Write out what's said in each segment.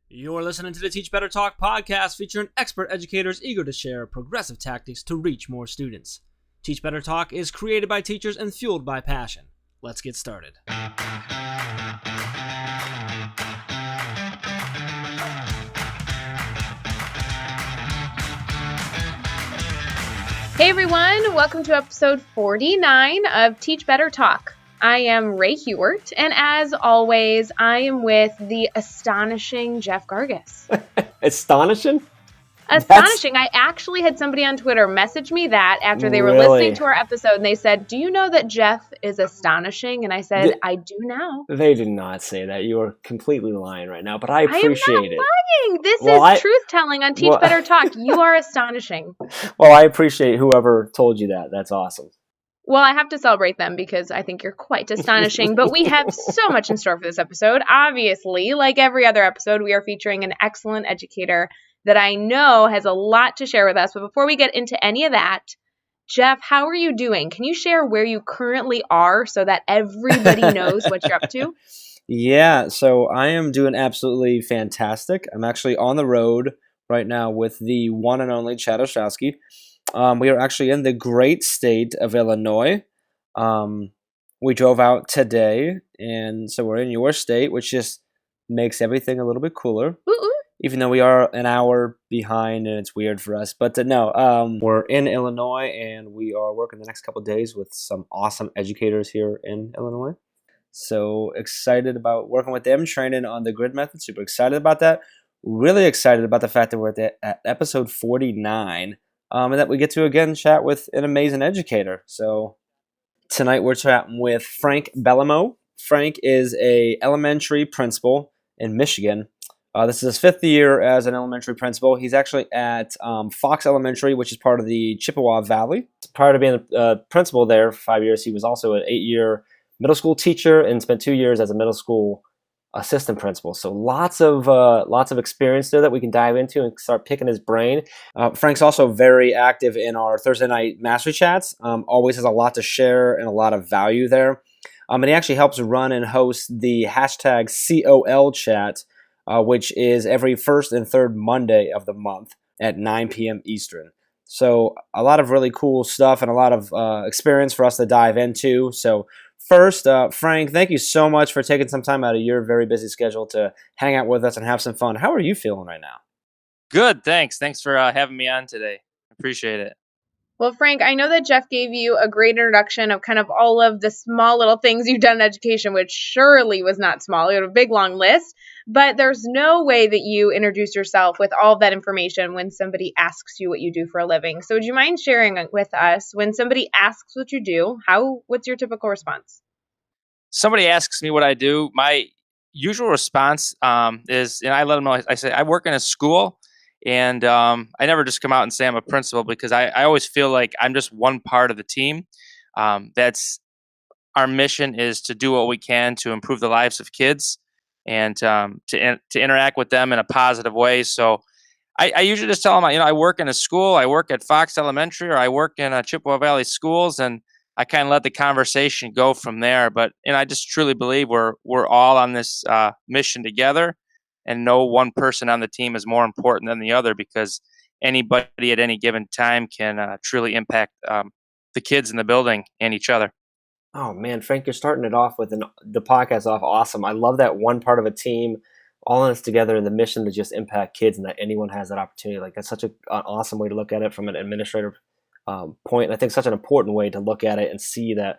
You're listening to the Teach Better Talk podcast featuring expert educators eager to share progressive tactics to reach more students. Teach Better Talk is created by teachers and fueled by passion. Let's get started. Hey everyone, welcome to episode 49 of Teach Better Talk. I am Ray Hewart, and as always, I am with the astonishing Jeff Gargis. Astonishing? Astonishing. I actually had somebody on Twitter message me that after they were listening to our episode, and they said, "Do you know that Jeff is astonishing?" And I said, I do now. They did not say that. You are completely lying right now, but I appreciate it. I am not lying. This is truth-telling on Teach Better Talk. You are astonishing. Well, I appreciate whoever told you that. That's awesome. Well, I have to celebrate them because I think you're quite astonishing, but we have so much in store for this episode. Obviously, like every other episode, we are featuring an excellent educator that I know has a lot to share with us. But before we get into any of that, Jeff, how are you doing? Can you share where you currently are so that everybody knows what you're up to? Yeah, so I am doing absolutely fantastic. I'm actually on the road right now with the one and only Chad Ostrowski. We are actually in the great state of Illinois. We drove out today, and so we're in your state, which just makes everything a little bit cooler. Ooh. Even though we are an hour behind and it's weird for us. But we're in Illinois, and we are working the next couple of days with some awesome educators here in Illinois. So excited about working with them, training on the grid method. Super excited about that. Really excited about the fact that we're at episode 49. And that we get to, again, chat with an amazing educator. So tonight we're chatting with Frank Bellomo. Frank is a elementary principal in Michigan. This is his fifth year as an elementary principal. He's actually at Fox Elementary, which is part of the Chippewa Valley. Prior to being a principal there for 5 years, he was also an 8-year middle school teacher and spent 2 years as a middle school assistant principal. So lots of experience there that we can dive into and start picking his brain. Frank's also very active in our Thursday night mastery chats. Always has a lot to share and a lot of value there. And he actually helps run and host the hashtag COL chat, which is every first and third Monday of the month at 9 p.m. Eastern. So a lot of really cool stuff and a lot of experience for us to dive into. So first, Frank, thank you so much for taking some time out of your very busy schedule to hang out with us and have some fun. How are you feeling right now? Good, thanks. Thanks for having me on today. Appreciate it. Well, Frank, I know that Jeff gave you a great introduction of kind of all of the small little things you've done in education, which surely was not small. You had a big, long list, but there's no way that you introduce yourself with all of that information when somebody asks you what you do for a living. So would you mind sharing with us when somebody asks what you do, what's your typical response? Somebody asks me what I do. My usual response is, and I let them know, I say, I work in a school. And I never just come out and say I'm a principal because I always feel like I'm just one part of the team. That's our mission is to do what we can to improve the lives of kids and to interact with them in a positive way. So I usually just tell them, I work in a school, I work at Fox Elementary, or I work in Chippewa Valley schools, and I kind of let the conversation go from there. But I just truly believe we're all on this mission together. And no one person on the team is more important than the other because anybody at any given time can truly impact the kids in the building and each other. Oh, man, Frank, you're starting it off with the podcast off awesome. I love that one part of a team, all in this together, and the mission to just impact kids and that anyone has that opportunity. Like, that's such an awesome way to look at it from an administrative point. And I think such an important way to look at it and see that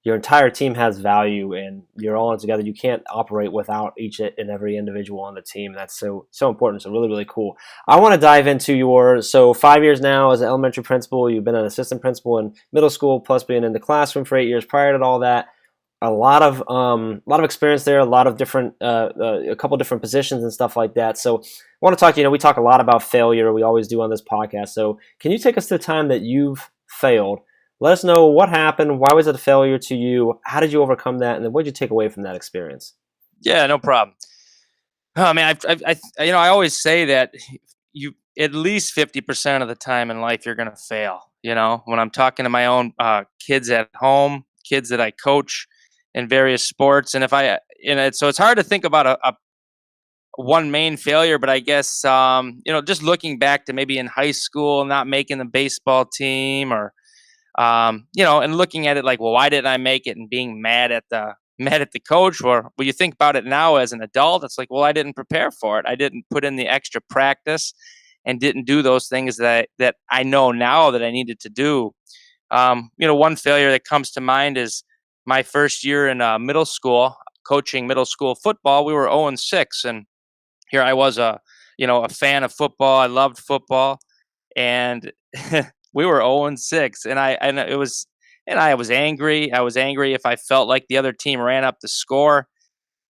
your entire team has value and you're all in together. You can't operate without each and every individual on the team. That's so important. So really, really cool. I want to dive into so 5 years now as an elementary principal. You've been an assistant principal in middle school, plus being in the classroom for 8 years prior to all that. A lot of experience there, a lot of different, a couple different positions and stuff like that. So I want to talk, we talk a lot about failure. We always do on this podcast. So can you take us to the time that you've failed? Let us know what happened. Why was it a failure to you? How did you overcome that? And then what did you take away from that experience? Yeah, no problem. I mean, I always say that you at least 50% of the time in life you're going to fail. When I'm talking to my own kids at home, kids that I coach in various sports, and so it's hard to think about one main failure, but I guess, just looking back to maybe in high school, not making the baseball team, or, and looking at it like, well, why didn't I make it, and being mad at the coach. Or when you think about it now as an adult, it's like, well, I didn't prepare for it. I didn't put in the extra practice and didn't do those things that I know now that I needed to do. One failure that comes to mind is my first year in middle school, coaching middle school football. We were 0-6, and here I was, a fan of football. I loved football, and we were 0-6, and I was angry. I was angry if I felt like the other team ran up the score.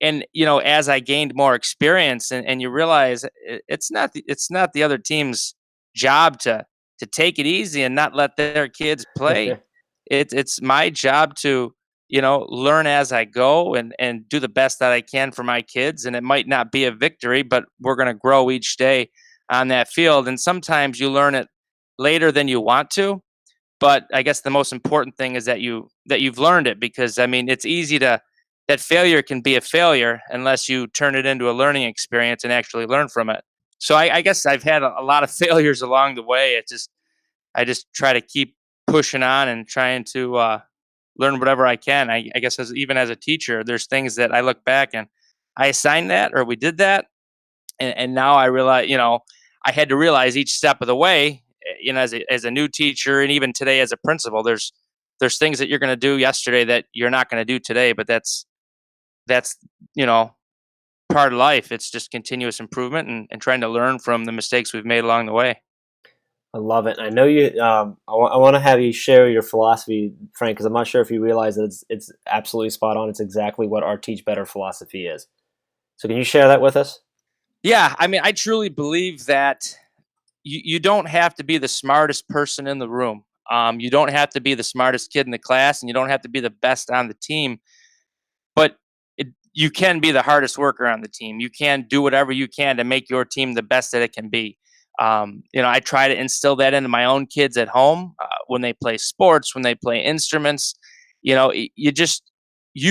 And as I gained more experience, and you realize it's not the other team's job to take it easy and not let their kids play. It's my job to learn as I go, and do the best that I can for my kids. And it might not be a victory, but we're going to grow each day on that field. And sometimes you learn it later than you want to, but I guess the most important thing is that you've learned it, because I mean, it's easy to that failure can be a failure unless you turn it into a learning experience and actually learn from it. So I guess I've had a lot of failures along the way. I just try to keep pushing on and trying to learn whatever I can. I guess even as a teacher, there's things that I look back and I assigned that, or we did that, and now I realize, I had to realize each step of the way, as a new teacher, and even today as a principal, there's things that you're going to do yesterday that you're not going to do today, but that's you know part of life. It's just continuous improvement, and trying to learn from the mistakes we've made along the way. I love it. I know you. I want to have you share your philosophy, Frank, because I'm not sure if you realize that it's absolutely spot on. It's exactly what our Teach Better philosophy is. So can you share that with us? Yeah, I mean, I truly believe that you don't have to be the smartest person in the room. You don't have to be the smartest kid in the class, and you don't have to be the best on the team. But you can be the hardest worker on the team. You can do whatever you can to make your team the best that it can be. I try to instill that into my own kids at home, when they play sports, when they play instruments. You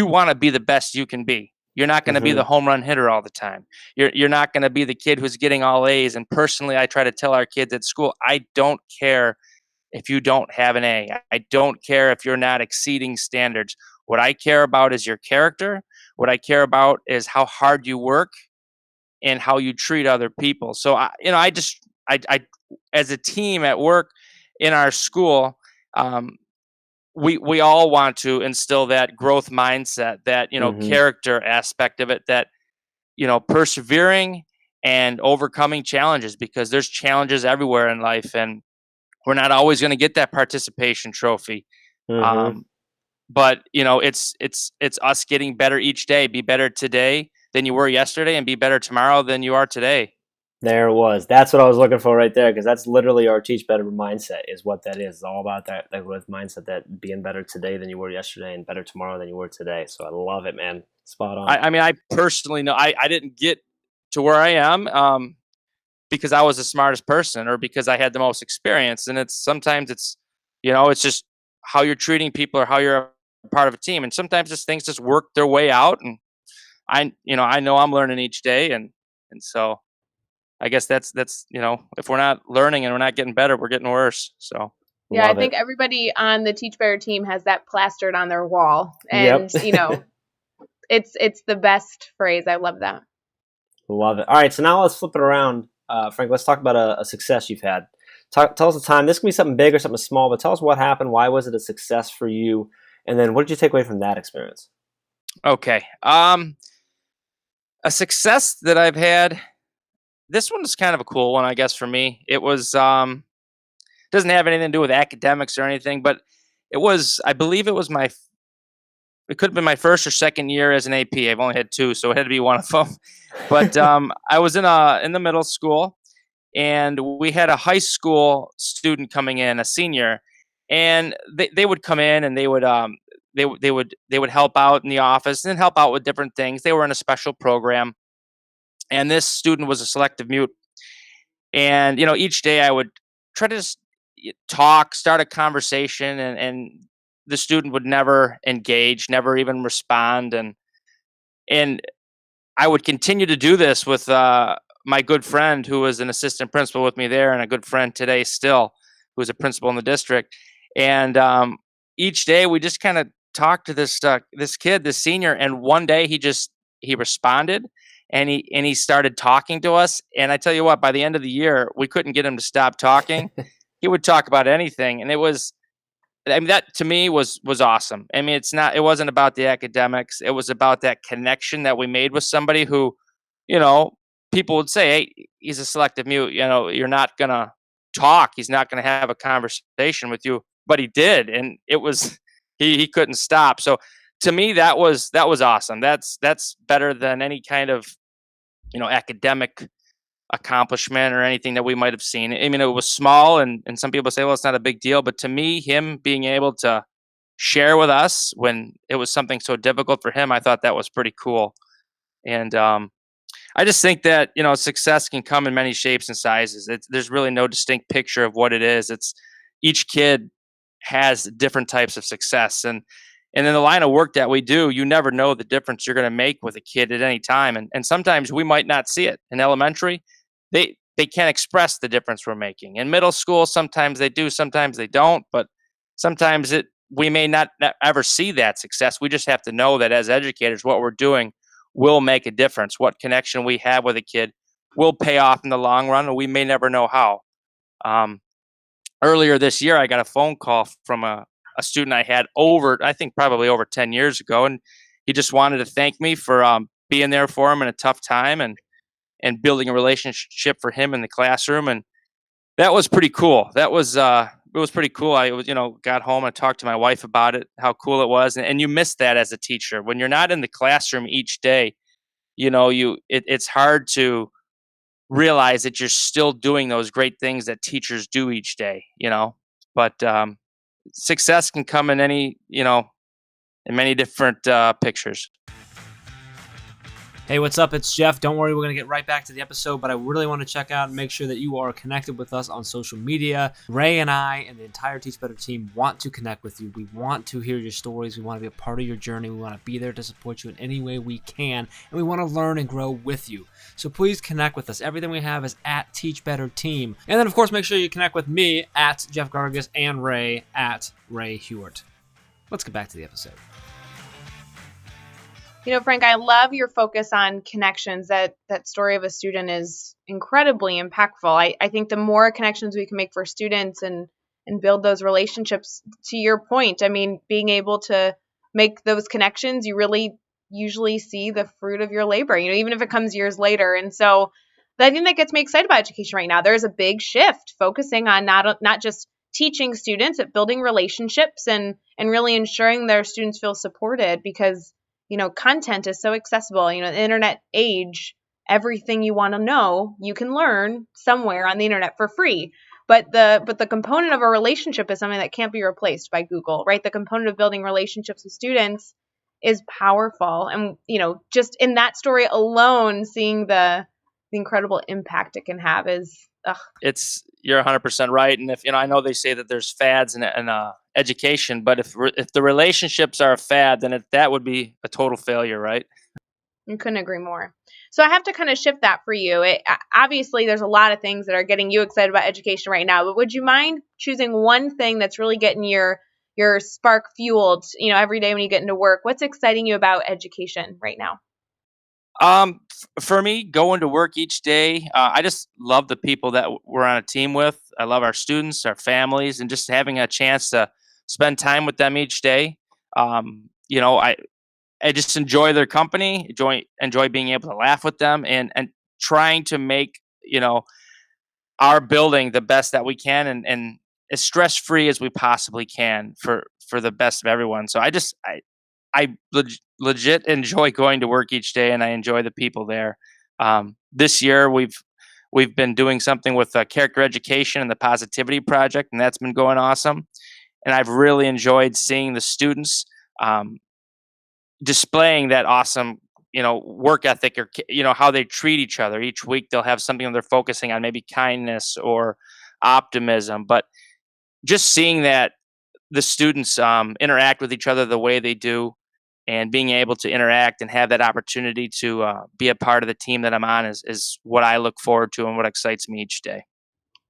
want to be the best you can be. You're not going to be Mm-hmm. the home run hitter all the time. You're not going to be the kid who's getting all A's. And personally, I try to tell our kids at school, I don't care if you don't have an A. I don't care if you're not exceeding standards. What I care about is your character. What I care about is how hard you work and how you treat other people. So I as a team at work, in our school, we all want to instill that growth mindset, that Mm-hmm. character aspect of it, that persevering and overcoming challenges, because there's challenges everywhere in life, and we're not always going to get that participation trophy. Mm-hmm. Um, but it's us getting better each day. Be better today than you were yesterday, and be better tomorrow than you are today. There it was. That's what I was looking for right there, because that's literally our Teach Better mindset is what that is. It's all about that growth mindset, that being better today than you were yesterday and better tomorrow than you were today. So I love it, man. Spot on. I mean, I personally know I didn't get to where I am, because I was the smartest person, or because I had the most experience. And sometimes it's just how you're treating people, or how you're a part of a team. And sometimes things just work their way out. And I know I'm learning each day, and so I guess that's if we're not learning and we're not getting better, we're getting worse. So Yeah, I Love think it. everybody on the Teach Better team has that plastered on their wall. And, Yep. it's the best phrase. I love that. Love it. All right, so now let's flip it around. Frank, let's talk about a success you've had. Tell us a time. This can be something big or something small, but tell us what happened. Why was it a success for you? And then what did you take away from that experience? okay, a success that I've had. This one is kind of a cool one, I guess, for me. It was doesn't have anything to do with academics or anything, but I believe it could have been my first or second year as an AP. I've only had two, so it had to be one of them. But I was in the middle school, and we had a high school student coming in, a senior, and they would come in, and they would help out in the office and help out with different things. They were in a special program, and this student was a selective mute. And each day I would try to just start a conversation, and the student would never engage, never even respond. And I would continue to do this with my good friend who was an assistant principal with me there, and a good friend today still, who is a principal in the district. And each day we just kind of talked to this kid, this senior, and one day he responded, and he started talking to us. And I tell you what, by the end of the year, we couldn't get him to stop talking. He would talk about anything, and it was, I mean, that to me was awesome. I mean, it wasn't about the academics. It was about that connection that we made with somebody who, you know, people would say, "Hey, he's a selective mute. You know, you're not gonna talk. He's not gonna have a conversation with you." But he did, and it was he couldn't stop. So to me, that was awesome. That's better than any kind of, academic accomplishment or anything that we might have seen. I mean, it was small, and some people say, well, it's not a big deal. But to me, him being able to share with us when it was something so difficult for him, I thought that was pretty cool. And I just think that, success can come in many shapes and sizes. There's really no distinct picture of what it is. It's each kid has different types of success, and in the line of work that we do, you never know the difference you're going to make with a kid at any time. And sometimes we might not see it. In elementary, they can't express the difference we're making. In middle school, sometimes they do, sometimes they don't. But sometimes we may not ever see that success. We just have to know that as educators, what we're doing will make a difference. What connection we have with a kid will pay off in the long run, and we may never know how. Um, Earlier this year, I got a phone call from a student I had I think probably over 10 years ago. And he just wanted to thank me for being there for him in a tough time, and building a relationship for him in the classroom. And that was pretty cool. It was pretty cool. I was, got home and talked to my wife about it, how cool it was. And you miss that as a teacher. When you're not in the classroom each day, it's hard to realize that you're still doing those great things that teachers do each day. But success can come in in many different pictures. Hey, what's up? It's Jeff. Don't worry, we're going to get right back to the episode, but I really want to check out and make sure that you are connected with us on social media. Ray and I and the entire Teach Better team want to connect with you. We want to hear your stories. We want to be a part of your journey. We want to be there to support you in any way we can, and we want to learn and grow with you. So please connect with us. Everything we have is at Teach Better Team. And then, of course, make sure you connect with me at Jeff Gargas and Ray at Ray Hewart. Let's get back to the episode. Frank, I love your focus on connections. That story of a student is incredibly impactful. I think the more connections we can make for students and build those relationships, to your point, I mean, being able to make those connections, you really usually see the fruit of your labor, even if it comes years later. And so I think that gets me excited about education right now. There's a big shift focusing on not just teaching students, but building relationships and really ensuring their students feel supported, because content is so accessible. The internet age, everything you want to know, you can learn somewhere on the internet for free. But the component of a relationship is something that can't be replaced by Google, right? The component of building relationships with students is powerful. And, just in that story alone, seeing the incredible impact it can have is, You're 100% right. And if, I know they say that there's fads in education, but if the relationships are a fad, then that would be a total failure, right? I couldn't agree more. So I have to kind of shift that for you. Obviously, there's a lot of things that are getting you excited about education right now, but would you mind choosing one thing that's really getting your spark fueled, every day when you get into work? What's exciting you about education right now? For me, going to work each day, I just love the people that we're on a team with. I love our students, our families, and just having a chance to spend time with them each day. I just enjoy their company, enjoy being able to laugh with them, and trying to make, our building the best that we can, and as stress free as we possibly can for the best of everyone. So I legit enjoy going to work each day, and I enjoy the people there. This year we've been doing something with character education and the Positivity Project, and that's been going awesome. And I've really enjoyed seeing the students displaying that awesome, work ethic, or how they treat each other. Each week they'll have something that they're focusing on, maybe kindness or optimism. But just seeing that the students interact with each other the way they do, and being able to interact and have that opportunity to be a part of the team that I'm on is what I look forward to and what excites me each day.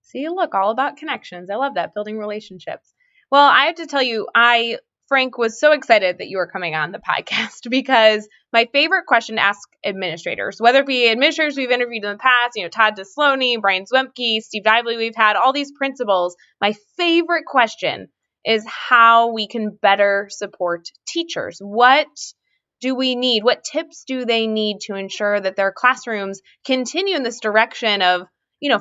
See, look, all about connections. I love that, building relationships. Well, I have to tell you, Frank, was so excited that you were coming on the podcast because my favorite question to ask administrators, whether it be administrators we've interviewed in the past, Todd Desloney, Brian Zwemke, Steve Dively, we've had all these principals. My favorite question is how we can better support teachers. What do we need? What tips do they need to ensure that their classrooms continue in this direction of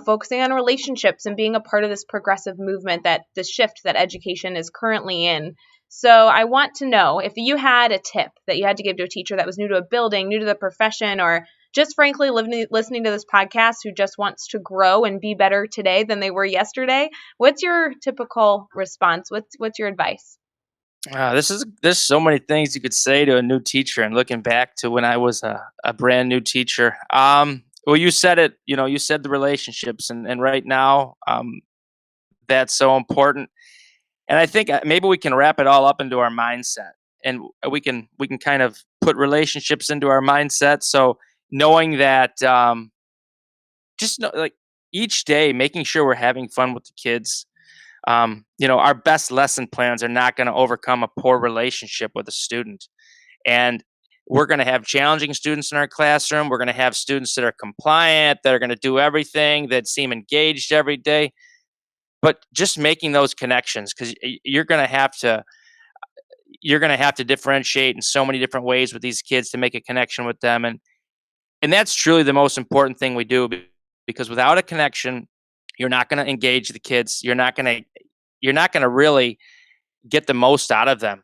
focusing on relationships and being a part of this progressive movement, that this shift that education is currently in? So I want to know if you had a tip that you had to give to a teacher that was new to a building, new to the profession, or just frankly listening to this podcast who just wants to grow and be better today than they were yesterday. What's your typical response? What's your advice? There's so many things you could say to a new teacher, and looking back to when I was a brand new teacher. Well, you said it, you said the relationships, and right now, that's so important. And I think maybe we can wrap it all up into our mindset, and we can kind of put relationships into our mindset. So knowing that, like each day, making sure we're having fun with the kids. Our best lesson plans are not going to overcome a poor relationship with a student. And we're going to have challenging students in our classroom. We're going to have students that are compliant, that are going to do everything, that seem engaged every day. But just making those connections, because you're going to have to differentiate in so many different ways with these kids to make a connection with them. And that's truly the most important thing we do, because without a connection, you're not going to engage the kids. You're not going to really get the most out of them.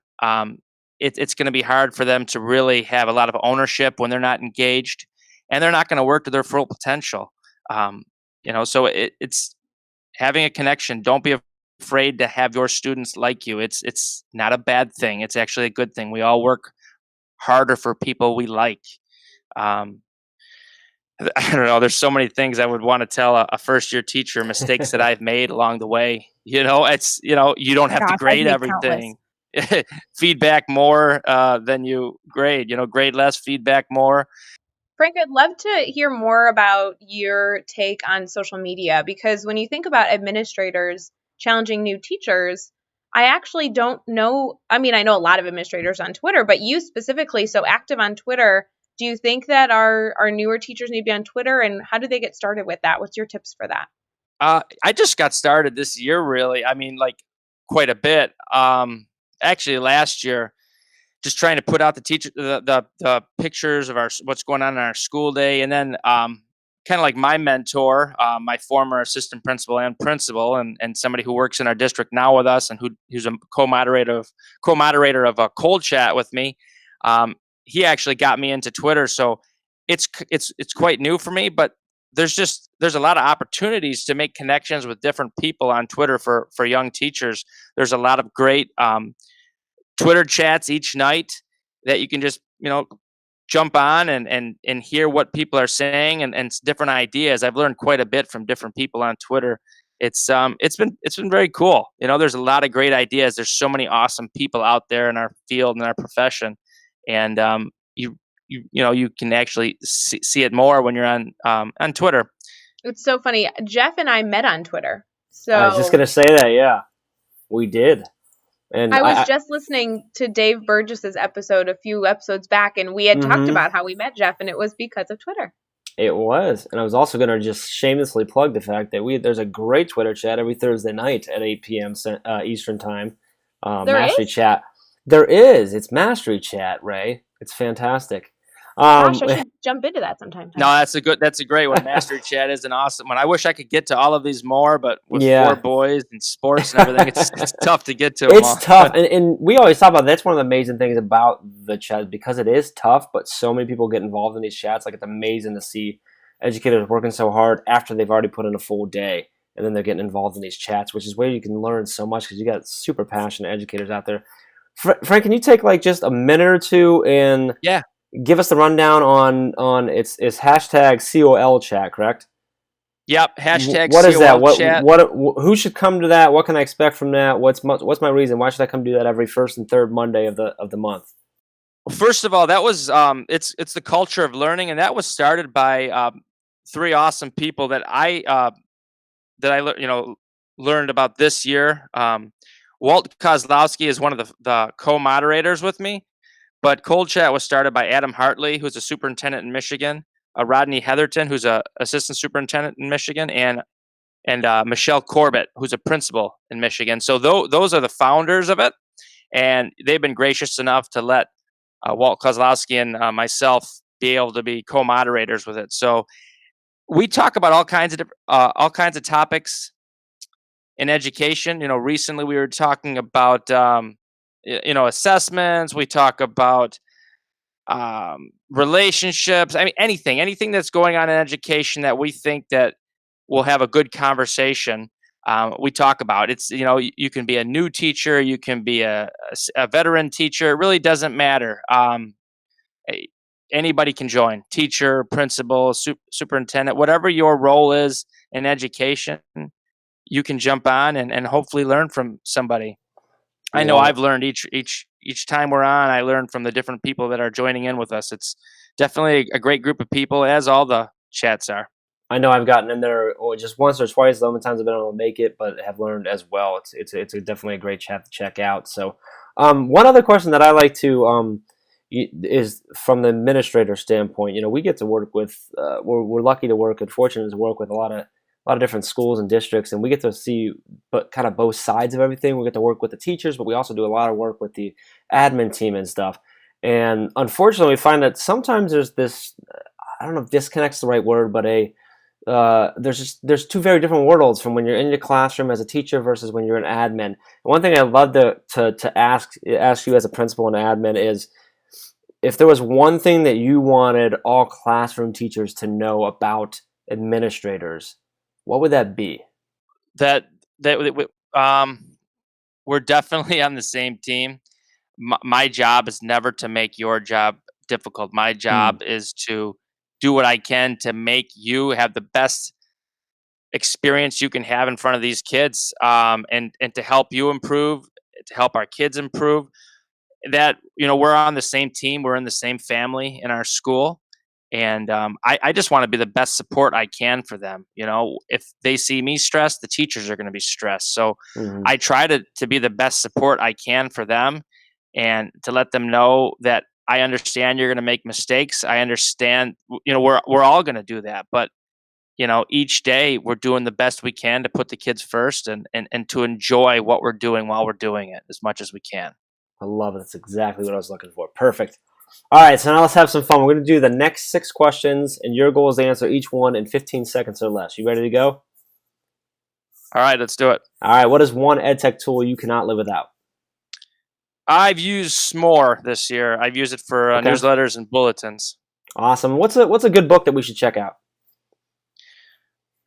It's going to be hard for them to really have a lot of ownership when they're not engaged, and they're not going to work to their full potential. So it's having a connection. Don't be afraid to have your students like you. It's not a bad thing. It's actually a good thing. We all work harder for people we like. I don't know. There's so many things I would want to tell a first year teacher, mistakes that I've made along the way. You don't have to grade everything. Feedback more than you grade. Grade less, feedback more. Frank, I'd love to hear more about your take on social media, because when you think about administrators challenging new teachers, I actually don't know. I mean, I know a lot of administrators on Twitter, but you specifically, so active on Twitter. Do you think that our newer teachers need to be on Twitter, and how do they get started with that? What's your tips for that? I just got started this year, really. I mean, like quite a bit. Actually, last year, just trying to put out the pictures of what's going on in our school day, and then kind of like my mentor, my former assistant principal and principal, and somebody who works in our district now with us, and who's a co-moderator of a cold chat with me. He actually got me into Twitter, so it's quite new for me, but there's a lot of opportunities to make connections with different people on Twitter for young teachers. There's a lot of great Twitter chats each night that you can just jump on and hear what people are saying and different ideas. I've learned quite a bit from different people on Twitter. It's been very cool. There's a lot of great ideas. There's so many awesome people out there in our field and our profession, and you can actually see it more when you're on Twitter. It's so funny. Jeff and I met on Twitter. So I was just gonna say that. Yeah, we did. And I was just listening to Dave Burgess's episode a few episodes back, and we had talked about how we met Jeff, and it was because of Twitter. It was. And I was also going to just shamelessly plug the fact that there's a great Twitter chat every Thursday night at 8 p.m. Eastern Time. Mastery Chat. There is. It's Mastery Chat, Ray. It's fantastic. Gosh, I should jump into that sometime. No, that's a great one. Mastery Chat is an awesome one. I wish I could get to all of these more, but with 4 boys and sports and everything, it's tough to get to them all. It's tough. And we always talk about that's one of the amazing things about the chat, because it is tough, but so many people get involved in these chats. Like, it's amazing to see educators working so hard after they've already put in a full day, and then they're getting involved in these chats, which is where you can learn so much, because you got super passionate educators out there. Frank, can you take like just a minute or two and give us the rundown on it's hashtag COL chat, correct? Yep. Hashtag what is COL that? chat. Who should come to that? What can I expect from that? What's my reason? Why should I come do that every first and third Monday of the month? First of all, that was it's the culture of learning, and that was started by three awesome people that I learned about this year. Walt Kozlowski is one of the co-moderators with me, but Cold Chat was started by Adam Hartley, who's a superintendent in Michigan, Rodney Heatherton, who's a assistant superintendent in Michigan, and Michelle Corbett, who's a principal in Michigan. So those are the founders of it, and they've been gracious enough to let Walt Kozlowski and myself be able to be co-moderators with it. So we talk about all kinds of topics in education. Recently we were talking about assessments. We talk about relationships. I mean, anything that's going on in education that we think that will have a good conversation. We talk about it's, you can be a new teacher, you can be a veteran teacher. It really doesn't matter. Anybody can join, teacher, principal, superintendent, whatever your role is in education, you can jump on and hopefully learn from somebody. I know I've learned each time we're on, I learn from the different people that are joining in with us. It's definitely a great group of people, as all the chats are. I know I've gotten in there just once or twice. The only times I've been able to make it, but have learned as well. It's definitely a great chat to check out. So, one other question that I like to is from the administrator standpoint. We get to work with. We're lucky to work and fortunate to work with a lot of different schools and districts, and we get to see kind of both sides of everything. We get to work with the teachers, but we also do a lot of work with the admin team and stuff. And unfortunately, we find that sometimes there's this. I don't know if disconnect's the right word, but there's two very different worlds from when you're in your classroom as a teacher versus when you're an admin. And one thing I'd love to ask you as a principal and admin is, if there was one thing that you wanted all classroom teachers to know about administrators, what would that be? That we're definitely on the same team. My job is never to make your job difficult. My job is to do what I can to make you have the best experience you can have in front of these kids, and to help you improve, to help our kids improve. That we're on the same team, we're in the same family in our school, and I just want to be the best support I can for them. If they see me stressed, the teachers are going to be stressed. So I try to be the best support I can for them, and to let them know that I understand you're going to make mistakes. I understand, we're all going to do that, but each day we're doing the best we can to put the kids first, and to enjoy what we're doing while we're doing it as much as we can. I love it. That's exactly what I was looking for. Perfect. All right, so now let's have some fun. We're going to do the next 6 questions, and your goal is to answer each one in 15 seconds or less. You ready to go? All right, let's do it. All right, what is one EdTech tool you cannot live without? I've used S'more this year. I've used it for newsletters and bulletins. Awesome. What's a good book that we should check out?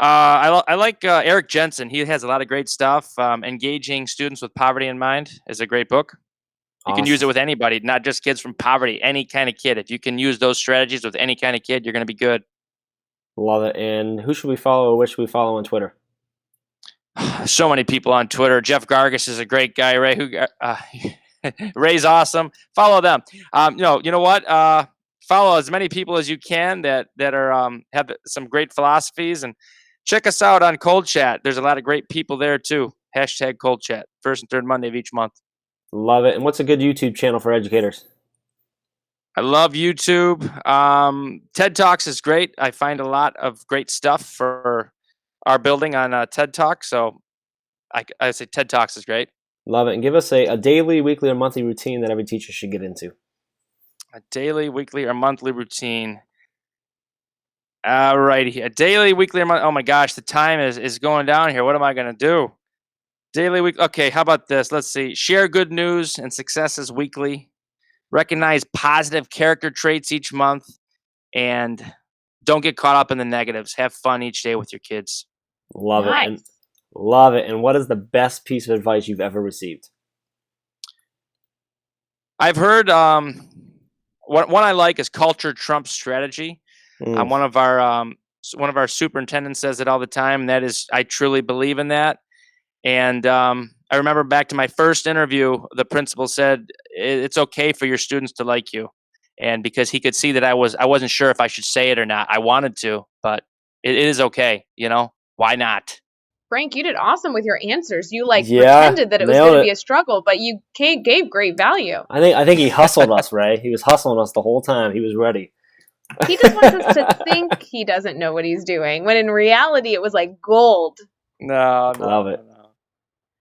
I like Eric Jensen. He has a lot of great stuff. Engaging Students with Poverty in Mind is a great book. You can use it with anybody, not just kids from poverty, any kind of kid. If you can use those strategies with any kind of kid, you're going to be good. Love it. And who should we follow, or what should we follow on Twitter? So many people on Twitter. Jeff Gargis is a great guy. Ray's awesome. Follow them. You know what? Follow as many people as you can that are have some great philosophies, and check us out on Cold Chat. There's a lot of great people there too. # Cold Chat, first and third Monday of each month. Love it. And what's a good YouTube channel for educators? I love YouTube. TED Talks is great. I find a lot of great stuff for our building on TED Talk. So I say TED Talks is great. Love it. And give us a daily, weekly, or monthly routine that every teacher should get into. A daily, weekly, or monthly routine. All righty. A daily, weekly, or monthly. Oh my gosh, the time is going down here. What am I going to do? Daily, week. Okay, how about this? Let's see. Share good news and successes weekly. Recognize positive character traits each month, and don't get caught up in the negatives. Have fun each day with your kids. Love it. Love it. And what is the best piece of advice you've ever received? I've heard one I like is culture trumps strategy. One of our superintendents says it all the time. And that is, I truly believe in that. And I remember back to my first interview, the principal said, it's okay for your students to like you. And because he could see that I wasn't sure if I should say it or not. I wanted to, but it is okay. Why not? Frank, you did awesome with your answers. You Yeah, pretended that it was nailed going to it. be a struggle, but you gave great value. I think he hustled us, Ray. He was hustling us the whole time. He was ready. He just wants us to think he doesn't know what he's doing, when in reality it was like gold. No, Love it. no.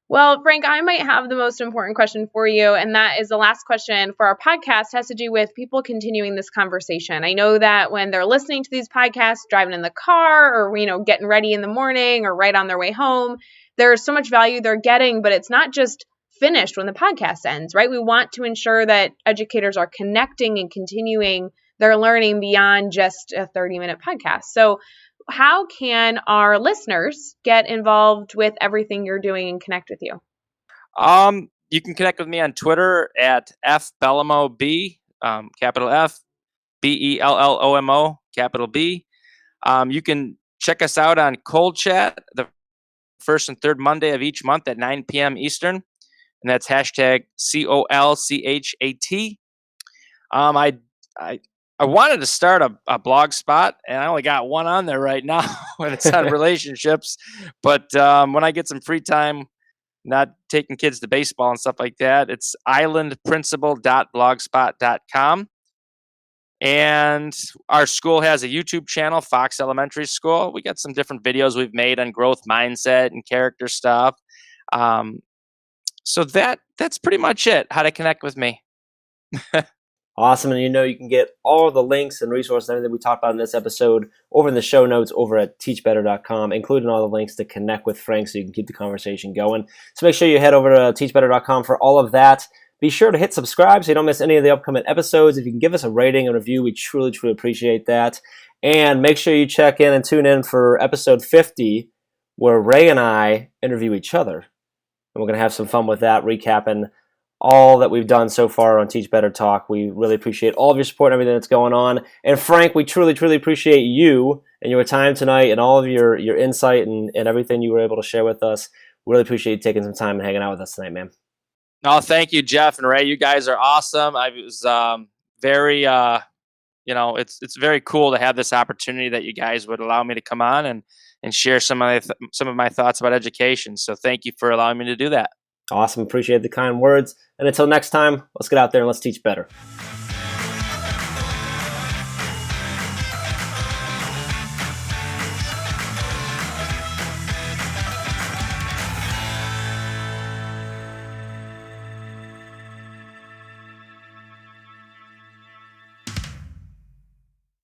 Well, Frank, I might have the most important question for you, and that is the last question for our podcast. Has to do with people continuing this conversation. I know that when they're listening to these podcasts, driving in the car, or getting ready in the morning, or right on their way home, there's so much value they're getting, but it's not just finished when the podcast ends, right? We want to ensure that educators are connecting and continuing their learning beyond just a 30-minute podcast. So how can our listeners get involved with everything you're doing and connect with you? You can connect with me on Twitter at FBellomo, capital F, BELLOMO, capital B. You can check us out on Cold Chat the first and third Monday of each month at 9 p.m. Eastern, and that's hashtag COLCHAT. I wanted to start a blog spot, and I only got one on there right now, and it's on relationships. But when I get some free time, not taking kids to baseball and stuff like that, it's islandprincipal.blogspot.com. And our school has a YouTube channel, Fox Elementary School. We got some different videos we've made on growth mindset and character stuff. So that's pretty much it, how to connect with me. Awesome. And you can get all the links and resources and everything we talked about in this episode over in the show notes over at teachbetter.com, including all the links to connect with Frank so you can keep the conversation going. So make sure you head over to teachbetter.com for all of that. Be sure to hit subscribe so you don't miss any of the upcoming episodes. If you can give us a rating and review, we truly, truly appreciate that. And make sure you check in and tune in for episode 50, where Ray and I interview each other. And we're going to have some fun with that, recapping all that we've done so far on Teach Better Talk. We really appreciate all of your support and everything that's going on. And Frank, we truly, truly appreciate you and your time tonight and all of your insight and everything you were able to share with us. We really appreciate you taking some time and hanging out with us tonight, man. No, thank you, Jeff and Ray. You guys are awesome. I was very, it's very cool to have this opportunity that you guys would allow me to come on and share some of my thoughts about education. So thank you for allowing me to do that. Awesome. Appreciate the kind words. And until next time, let's get out there and let's teach better.